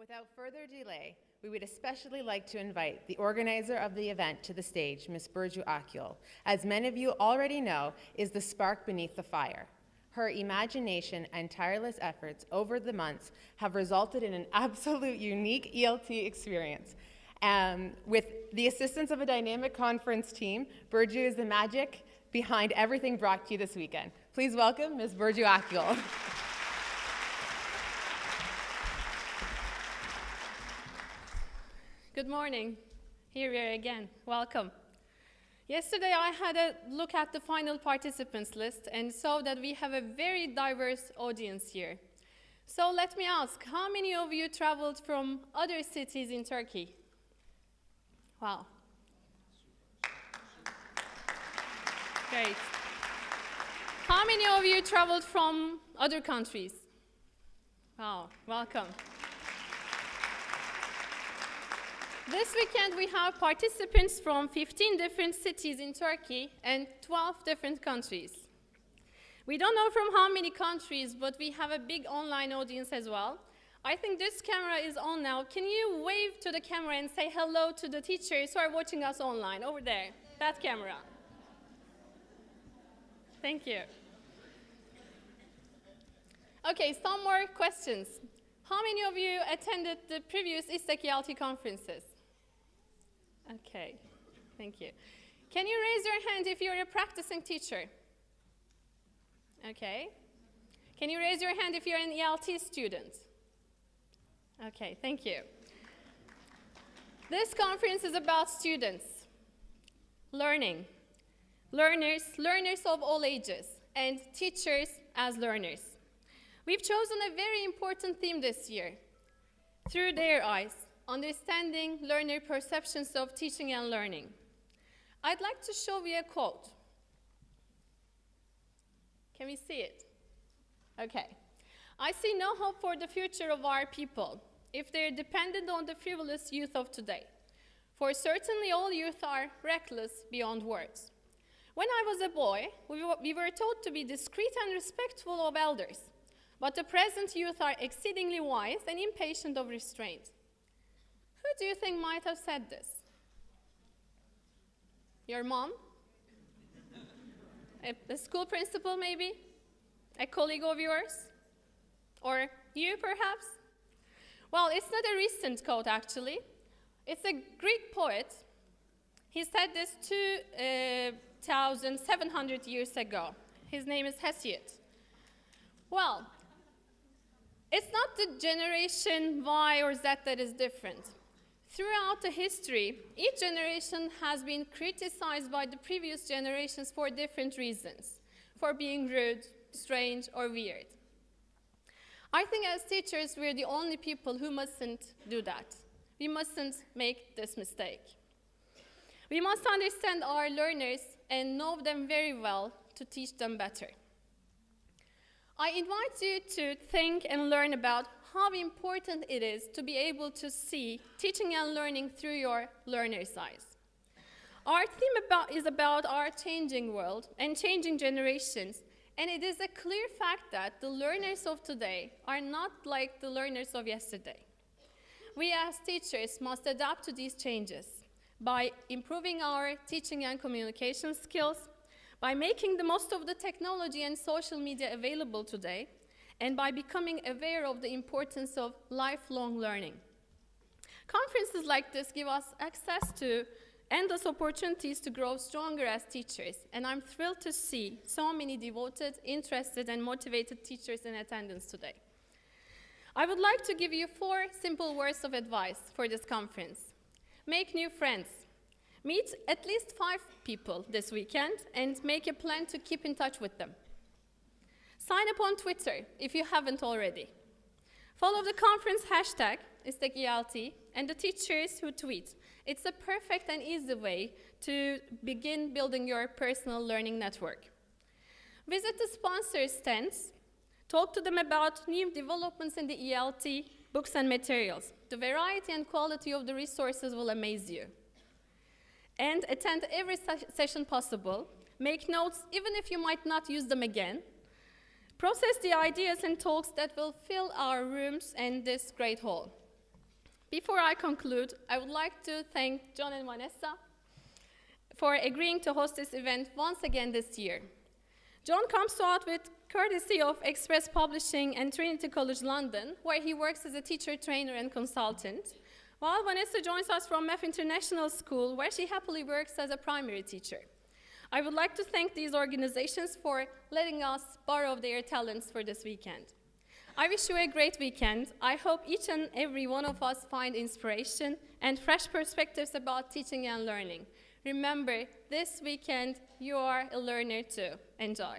Without further delay, we would especially like to invite the organizer of the event to the stage, Ms. Burcu Akyol. As many of you already know, is the spark beneath the fire. Her imagination and tireless efforts over the months have resulted in an absolute unique ELT experience. With the assistance of a dynamic conference team, Burcu is the magic behind everything brought to you this weekend. Please welcome Ms. Burcu Akyol. Good morning. Here we are again. Welcome. Yesterday I had a look at the final participants list and saw that we have a very diverse audience here. So let me ask, how many of you traveled from other cities in Turkey? Wow. Great. How many of you traveled from other countries? Wow, welcome. This weekend we have participants from 15 different cities in Turkey and 12 different countries. We don't know from how many countries, but we have a big online audience as well. I think this camera is on now. Can you wave to the camera and say hello to the teachers who are watching us online? Over there, that camera. Thank you. Okay, some more questions. How many of you attended the previous ISTEK ELT conferences? Okay, thank you. Can you raise your hand if you're a practicing teacher? Okay. Can you raise your hand if you're an ELT student? Okay, thank you. This conference is about students, learning, learners of all ages, and teachers as learners. We've chosen a very important theme this year, through their eyes, understanding learner perceptions of teaching and learning. I'd like to show you a quote. Can we see it? Okay. I see no hope for the future of our people if they're dependent on the frivolous youth of today. For certainly all youth are reckless beyond words. When I was a boy, we were taught to be discreet and respectful of elders, but the present youth are exceedingly wise and impatient of restraint. Who do you think might have said this? Your mom? A school principal, maybe? A colleague of yours? Or you, perhaps? Well, it's not a recent quote, actually. It's a Greek poet. He said this 2,700 years ago. His name is Hesiod. Well, it's not the generation Y or Z that is different. Throughout the history, each generation has been criticized by the previous generations for different reasons, for being rude, strange, or weird. I think as teachers, we're the only people who mustn't do that. We mustn't make this mistake. We must understand our learners and know them very well to teach them better. I invite you to think and learn about how important it is to be able to see teaching and learning through your learner's eyes. Our theme is about our changing world and changing generations, and it is a clear fact that the learners of today are not like the learners of yesterday. We as teachers must adapt to these changes by improving our teaching and communication skills, by making the most of the technology and social media available today, and by becoming aware of the importance of lifelong learning. Conferences like this give us access to endless opportunities to grow stronger as teachers, and I'm thrilled to see so many devoted, interested, and motivated teachers in attendance today. I would like to give you 4 simple words of advice for this conference. Make new friends. Meet at least 5 people this weekend and make a plan to keep in touch with them. Sign up on Twitter if you haven't already. Follow the conference hashtag, ISTEK ELT, and the teachers who tweet. It's a perfect and easy way to begin building your personal learning network. Visit the sponsors' stands. Talk to them about new developments in the ELT, books and materials. The variety and quality of the resources will amaze you. And attend every session possible. Make notes even if you might not use them again. Process the ideas and talks that will fill our rooms and this great hall. Before I conclude, I would like to thank John and Vanessa for agreeing to host this event once again this year. John comes to us with courtesy of Express Publishing and Trinity College London, where he works as a teacher, trainer, and consultant, while Vanessa joins us from MEF International School, where she happily works as a primary teacher. I would like to thank these organizations for letting us borrow their talents for this weekend. I wish you a great weekend. I hope each and every one of us find inspiration and fresh perspectives about teaching and learning. Remember, this weekend, you are a learner too. Enjoy.